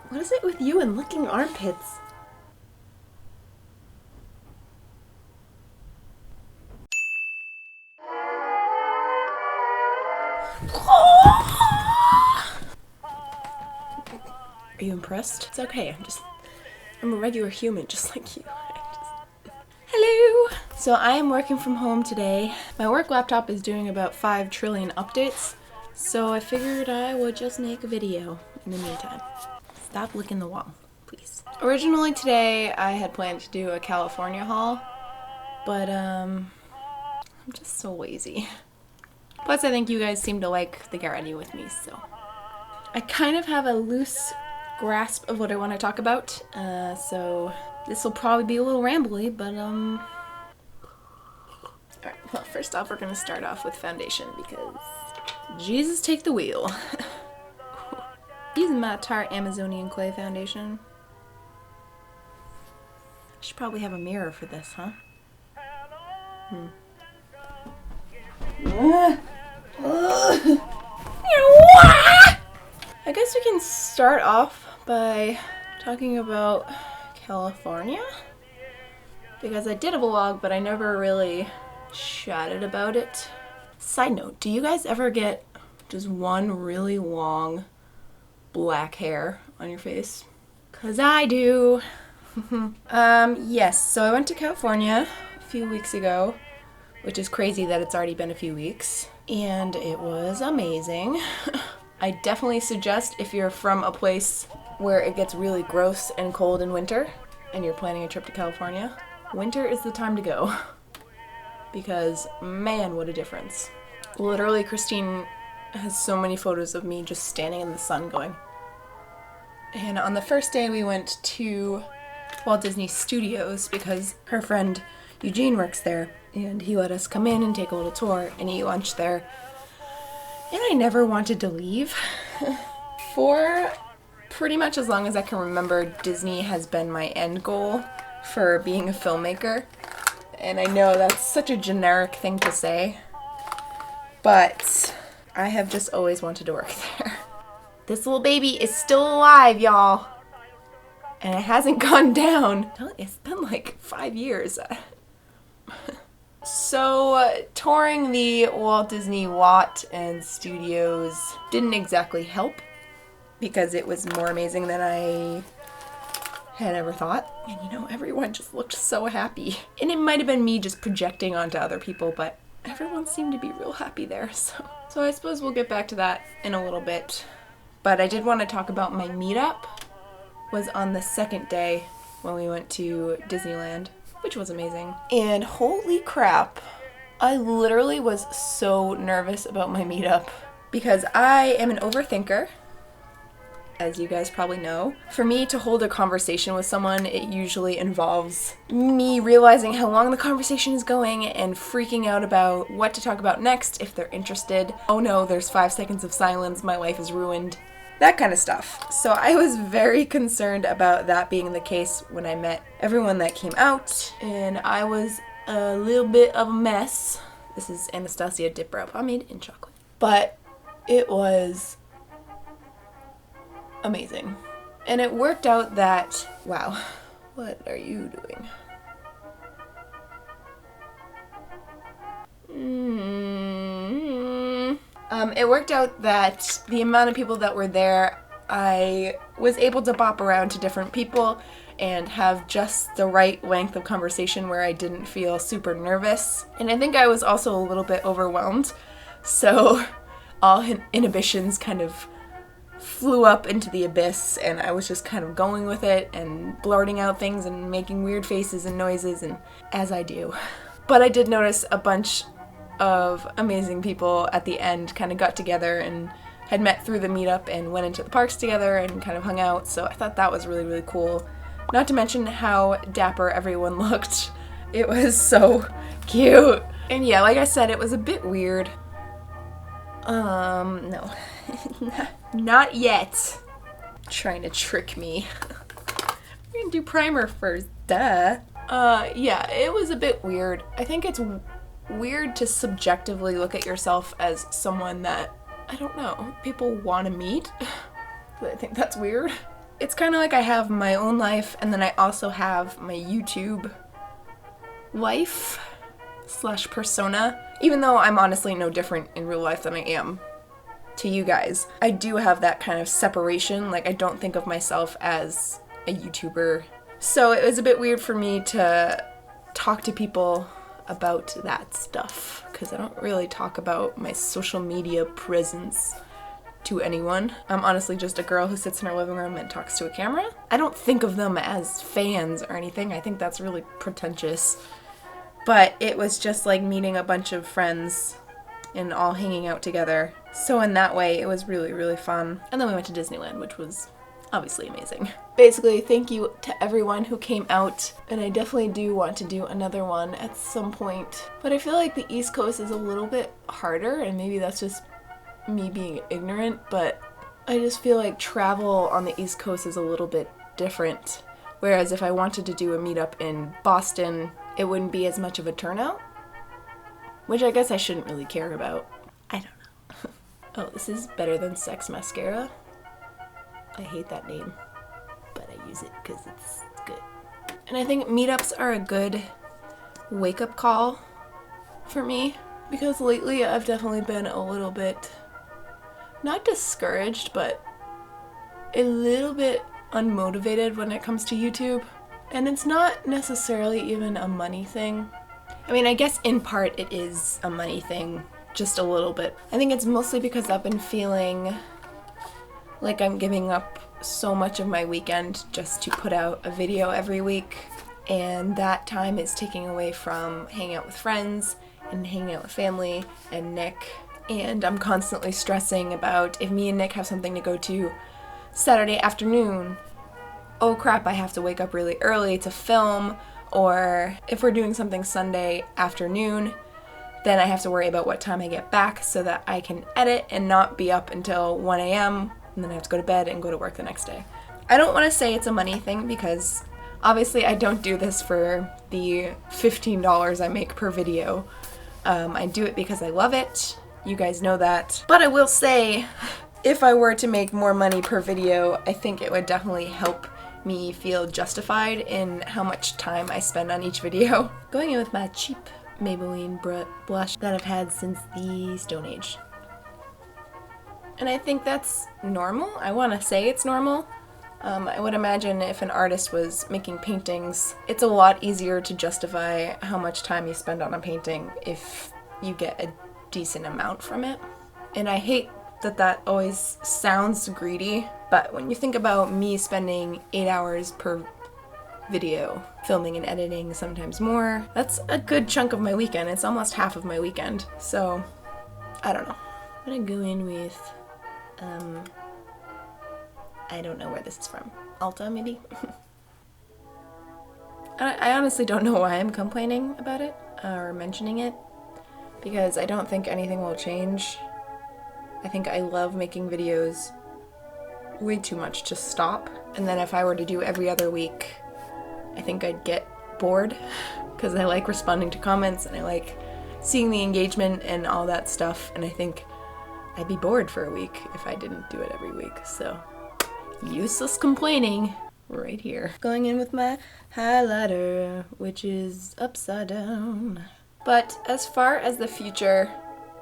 What is it with you and licking armpits? Are you impressed? It's okay, I'm a regular human just like you. Hello! So I am working from home today. My work laptop is doing about 5 trillion updates, so I figured I would just make a video in the meantime. Stop licking the wall, please. Originally today I had planned to do a California haul, but I'm just so lazy. Plus I think you guys seem to like the get ready with me, so. I kind of have a loose grasp of what I want to talk about, so this will probably be a little rambly, but Alright, well first off we're going to start off with foundation because Jesus take the wheel. Using my Tarte Amazonian Clay foundation. I should probably have a mirror for this, huh? I guess we can start off by talking about California, because I did a vlog but I never really chatted about it. Side note, do you guys ever get just one really long black hair on your face? 'Cause I do. Yes, so I went to California a few weeks ago, which is crazy that it's already been a few weeks, and it was amazing. I definitely suggest if you're from a place where it gets really gross and cold in winter and you're planning a trip to California, winter is the time to go. Because man, what a difference. Literally, Christine has so many photos of me just standing in the sun going. And on the first day we went to Walt Disney Studios because her friend Eugene works there, and he let us come in and take a little tour and eat lunch there. And I never wanted to leave. For pretty much as long as I can remember, Disney has been my end goal for being a filmmaker. And I know that's such a generic thing to say, but I have just always wanted to work there. This little baby is still alive, y'all. And it hasn't gone down. It's been like 5 years. So, touring the Walt Disney lot and studios didn't exactly help because it was more amazing than I had ever thought. And you know, everyone just looked so happy. And it might have been me just projecting onto other people, but everyone seemed to be real happy there. So I suppose we'll get back to that in a little bit. But I did want to talk about my meetup. Was on the second day when we went to Disneyland, which was amazing. And holy crap, I literally was so nervous about my meetup because I am an overthinker, as you guys probably know. For me to hold a conversation with someone, it usually involves me realizing how long the conversation is going and freaking out about what to talk about next if they're interested. Oh no, there's 5 seconds of silence, my life is ruined. That kind of stuff. So I was very concerned about that being the case when I met everyone that came out, and I was a little bit of a mess. This is Anastasia Dip Brow Pomade in chocolate. But it was amazing. And it worked out that, wow, what are you doing? It worked out that the amount of people that were there, I was able to bop around to different people and have just the right length of conversation where I didn't feel super nervous. And I think I was also a little bit overwhelmed, so all inhibitions kind of flew up into the abyss, and I was just kind of going with it and blurting out things and making weird faces and noises, and as I do. But I did notice a bunch of amazing people at the end kind of got together and had met through the meetup and went into the parks together and kind of hung out, so I thought that was really, really cool. Not to mention how dapper everyone looked. It was so cute. And yeah, like I said, it was a bit weird. No. Not yet. Trying to trick me. We're gonna do primer first, duh. Yeah, it was a bit weird. I think it's weird to subjectively look at yourself as someone that I don't know, people want to meet. I think that's weird. It's kind of like I have my own life, and then I also have my YouTube life / persona. Even though I'm honestly no different in real life than I am to you guys, I do have that kind of separation. Like, I don't think of myself as a YouTuber. So it was a bit weird for me to talk to people about that stuff, because I don't really talk about my social media presence to anyone. I'm honestly just a girl who sits in her living room and talks to a camera. I don't think of them as fans or anything. I think that's really pretentious. But it was just like meeting a bunch of friends and all hanging out together. So in that way, it was really, really fun. And then we went to Disneyland, which was obviously amazing. Basically, thank you to everyone who came out, and I definitely do want to do another one at some point. But I feel like the East Coast is a little bit harder, and maybe that's just me being ignorant, but I just feel like travel on the East Coast is a little bit different. Whereas if I wanted to do a meetup in Boston, it wouldn't be as much of a turnout, which I guess I shouldn't really care about. I don't know. Oh, this is Better Than Sex mascara. I hate that name, but I use it because it's good. And I think meetups are a good wake-up call for me, because lately I've definitely been a little bit, not discouraged, but a little bit unmotivated when it comes to YouTube. And it's not necessarily even a money thing. I mean, I guess in part it is a money thing, just a little bit. I think it's mostly because I've been feeling like I'm giving up so much of my weekend just to put out a video every week, and that time is taking away from hanging out with friends and hanging out with family and Nick. And I'm constantly stressing about if me and Nick have something to go to Saturday afternoon, oh crap, I have to wake up really early to film, or if we're doing something Sunday afternoon, then I have to worry about what time I get back so that I can edit and not be up until 1 a.m. and then I have to go to bed and go to work the next day. I don't want to say it's a money thing, because obviously I don't do this for the $15 I make per video. I do it because I love it. You guys know that. But I will say, if I were to make more money per video, I think it would definitely help me feel justified in how much time I spend on each video. Going in with my cheap Maybelline blush that I've had since the Stone Age. And I think that's normal. I want to say it's normal. I would imagine if an artist was making paintings, it's a lot easier to justify how much time you spend on a painting if you get a decent amount from it. And I hate that always sounds greedy, but when you think about me spending 8 hours per video, filming and editing, sometimes more, that's a good chunk of my weekend. It's almost half of my weekend. So, I don't know. I'm gonna go in with, I don't know where this is from. Ulta, maybe? I honestly don't know why I'm complaining about it, or mentioning it, because I don't think anything will change. I think I love making videos way too much to stop. And then if I were to do every other week, I think I'd get bored, because I like responding to comments and I like seeing the engagement and all that stuff, and I think I'd be bored for a week if I didn't do it every week. So, useless complaining right here. Going in with my highlighter, which is upside down. But as far as the future,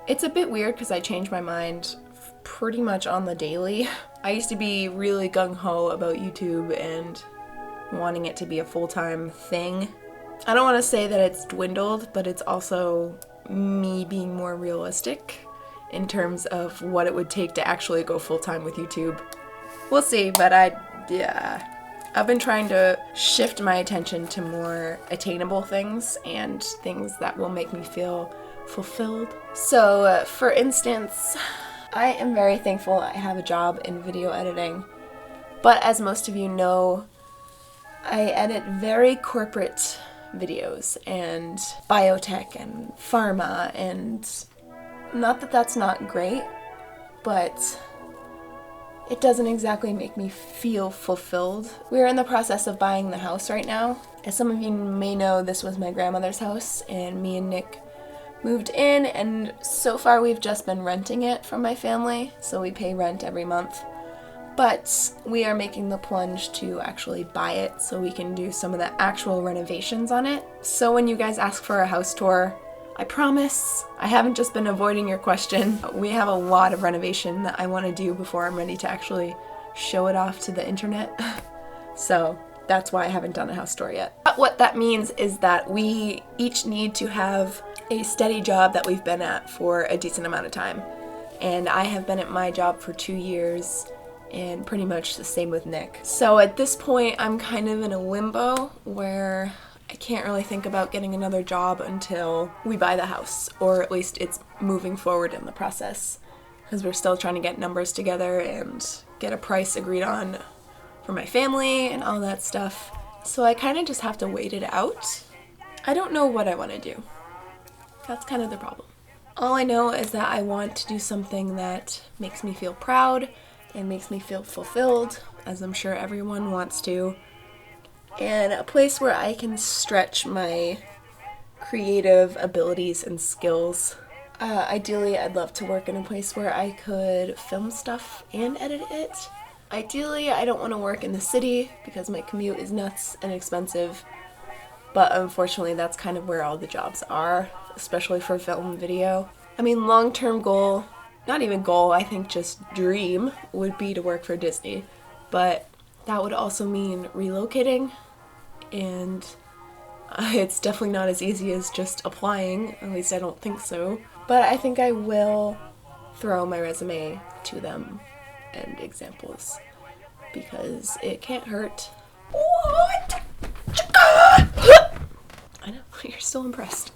it's a bit weird because I change my mind pretty much on the daily. I used to be really gung-ho about YouTube and wanting it to be a full-time thing. I don't want to say that it's dwindled, but it's also me being more realistic in terms of what it would take to actually go full-time with YouTube. We'll see, but I've been trying to shift my attention to more attainable things and things that will make me feel fulfilled. So, for instance, I am very thankful I have a job in video editing, but as most of you know, I edit very corporate videos and biotech and pharma, and not that that's not great, but it doesn't exactly make me feel fulfilled. We're in the process of buying the house right now. As some of you may know, this was my grandmother's house, and me and Nick moved in, and so far we've just been renting it from my family, so we pay rent every month. But we are making the plunge to actually buy it so we can do some of the actual renovations on it. So when you guys ask for a house tour, I promise I haven't just been avoiding your question. We have a lot of renovation that I want to do before I'm ready to actually show it off to the internet. So that's why I haven't done a house tour yet. But what that means is that we each need to have a steady job that we've been at for a decent amount of time. And I have been at my job for 2 years, and pretty much the same with Nick. So at this point, I'm kind of in a limbo where I can't really think about getting another job until we buy the house, or at least it's moving forward in the process, because we're still trying to get numbers together and get a price agreed on for my family and all that stuff. So I kind of just have to wait it out. I don't know what I want to do. That's kind of the problem. All I know is that I want to do something that makes me feel proud and makes me feel fulfilled, as I'm sure everyone wants to, and a place where I can stretch my creative abilities and skills. Ideally, I'd love to work in a place where I could film stuff and edit it. Ideally, I don't want to work in the city because my commute is nuts and expensive, but unfortunately that's kind of where all the jobs are, especially for film and video. I mean, long-term goal, not even goal, I think just dream, would be to work for Disney, but that would also mean relocating, and it's definitely not as easy as just applying, at least I don't think so. But I think I will throw my resume to them and examples, because it can't hurt. What? I know, you're still impressed.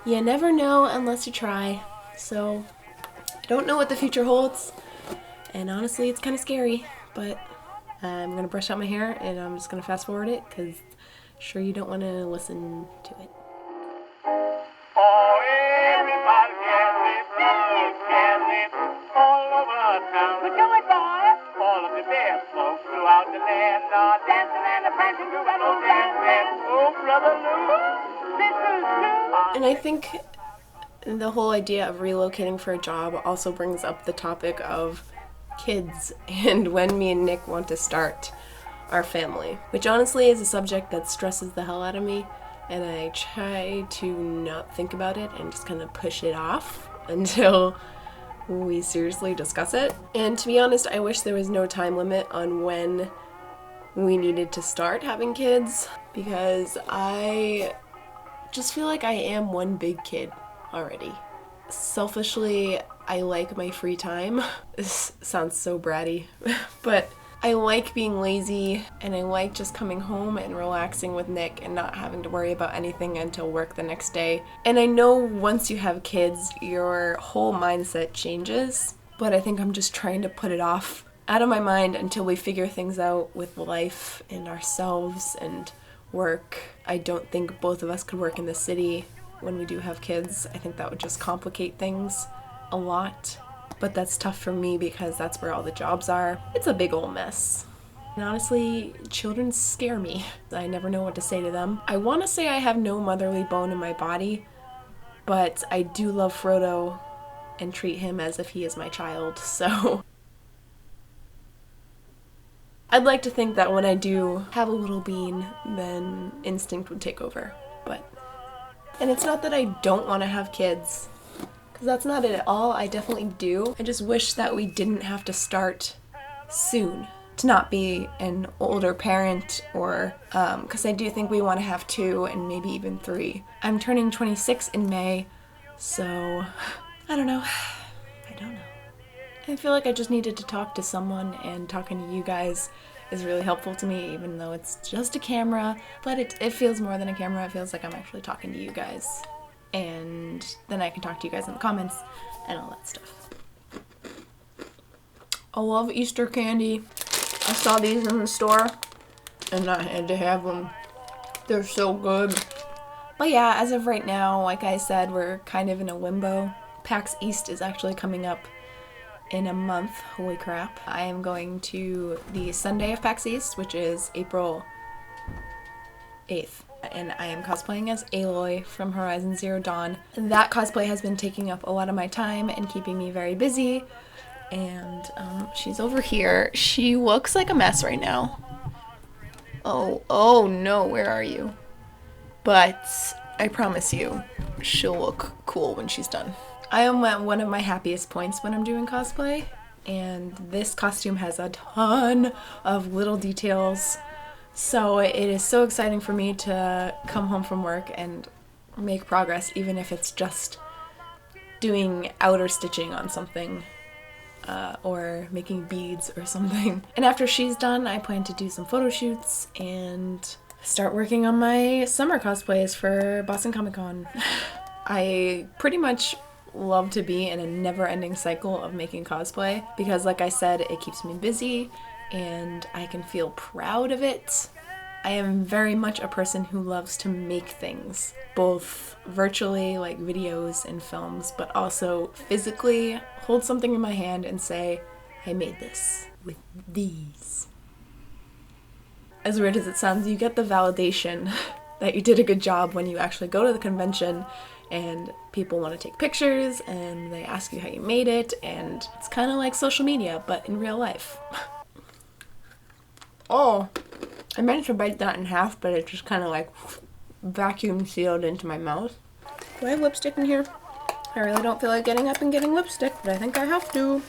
You never know unless you try, so I don't know what the future holds, and honestly it's kind of scary, but I'm gonna brush out my hair and I'm just gonna fast forward it, because sure you don't want to listen to it. Oh, everybody can live all over town. We're doing boys. All of the best folks throughout the land are dancing and prancing to that old dance. Oh, brother Lou, sisters too. And I think the whole idea of relocating for a job also brings up the topic of kids and when me and Nick want to start our family, which honestly is a subject that stresses the hell out of me, and I try to not think about it and just kind of push it off until we seriously discuss it. And to be honest, I wish there was no time limit on when we needed to start having kids, because I just feel like I am one big kid already. Selfishly, I like my free time. This sounds so bratty, but I like being lazy, and I like just coming home and relaxing with Nick and not having to worry about anything until work the next day. And I know once you have kids, your whole mindset changes, but I think I'm just trying to put it off out of my mind until we figure things out with life and ourselves and work. I don't think both of us could work in the city when we do have kids. I think that would just complicate things a lot. But that's tough for me because that's where all the jobs are. It's a big old mess. And honestly, children scare me. I never know what to say to them. I want to say I have no motherly bone in my body, but I do love Frodo and treat him as if he is my child, so I'd like to think that when I do have a little bean, then instinct would take over. And it's not that I don't want to have kids, because that's not it at all. I definitely do. I just wish that we didn't have to start soon, to not be an older parent, or because I do think we want to have 2 and maybe even 3. I'm turning 26 in May, so I don't know. I feel like I just needed to talk to someone, and talking to you guys is really helpful to me, even though it's just a camera, but it feels more than a camera. It feels like I'm actually talking to you guys, and then I can talk to you guys in the comments and all that stuff. I love Easter candy. I saw these in the store and I had to have them. They're so good. But yeah, as of right now, like I said, we're kind of in a limbo. PAX East is actually coming up in a month. Holy crap. I am going to the Sunday of PAX East, which is April 8th. and I am cosplaying as Aloy from Horizon Zero Dawn. That cosplay has been taking up a lot of my time and keeping me very busy, and she's over here. She looks like a mess right now. Oh no, where are you? But I promise you, she'll look cool when she's done. I am at one of my happiest points when I'm doing cosplay, and this costume has a ton of little details. So it is so exciting for me to come home from work and make progress, even if it's just doing outer stitching on something or making beads or something. And after she's done, I plan to do some photo shoots and start working on my summer cosplays for Boston Comic Con. I pretty much love to be in a never-ending cycle of making cosplay because, like I said, it keeps me busy and I can feel proud of it. I am very much a person who loves to make things, both virtually, like videos and films, but also physically hold something in my hand and say, I made this with these. As weird as it sounds, you get the validation that you did a good job when you actually go to the convention and people want to take pictures and they ask you how you made it, and it's kind of like social media, but in real life. Oh, I meant to bite that in half, but it just kind of like vacuum sealed into my mouth. Do I have lipstick in here? I really don't feel like getting up and getting lipstick, but I think I have to.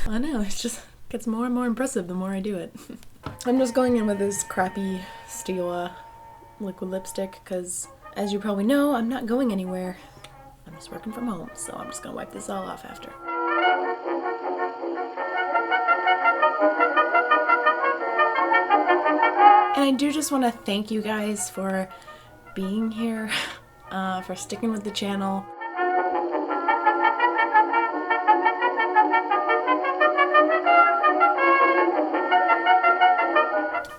I know, it just gets more and more impressive the more I do it. I'm just going in with this crappy Stila liquid lipstick because, as you probably know, I'm not going anywhere. I'm just working from home, so I'm just gonna wipe this all off after. And I do just want to thank you guys for being here, for sticking with the channel.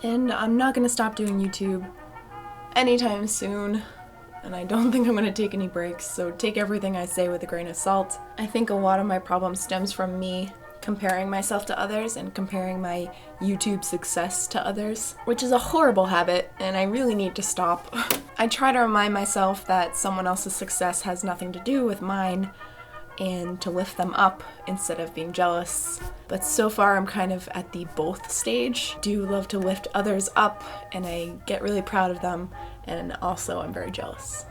And I'm not going to stop doing YouTube anytime soon, and I don't think I'm going to take any breaks, so take everything I say with a grain of salt. I think a lot of my problem stems from me comparing myself to others and comparing my YouTube success to others, which is a horrible habit, and I really need to stop. I try to remind myself that someone else's success has nothing to do with mine, and to lift them up instead of being jealous. But so far I'm kind of at the both stage. I do love to lift others up and I get really proud of them, and also I'm very jealous.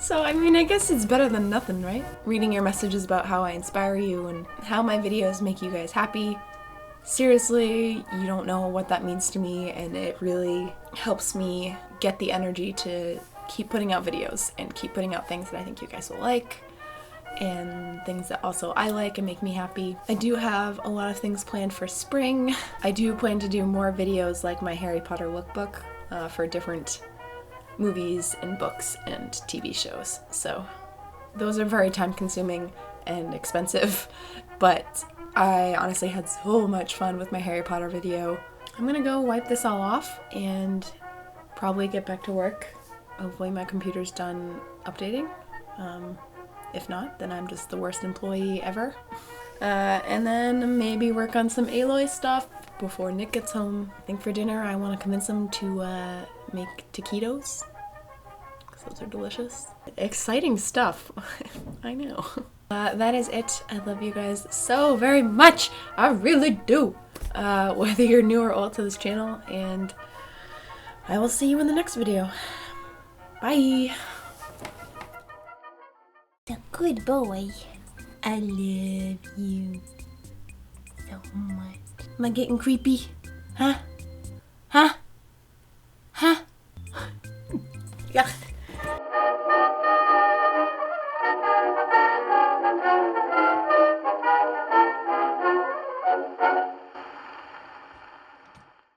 So I mean, I guess it's better than nothing, right? Reading your messages about how I inspire you and how my videos make you guys happy. Seriously, you don't know what that means to me, and it really helps me get the energy to keep putting out videos and keep putting out things that I think you guys will like, and things that also I like and make me happy. I do have a lot of things planned for spring. I do plan to do more videos like my Harry Potter lookbook for different movies and books and TV shows. So those are very time consuming and expensive, but I honestly had so much fun with my Harry Potter video. I'm gonna go wipe this all off and probably get back to work. Hopefully my computer's done updating. If not, then I'm just the worst employee ever. And then maybe work on some Aloy stuff before Nick gets home. I think for dinner I want to convince him to make taquitos, because those are delicious. Exciting stuff. I know. That is it. I love you guys so very much. I really do. Whether you're new or old to this channel, and I will see you in the next video. Bye. A good boy. I love you so much. Am I getting creepy? Huh? Huh? Huh? Yeah.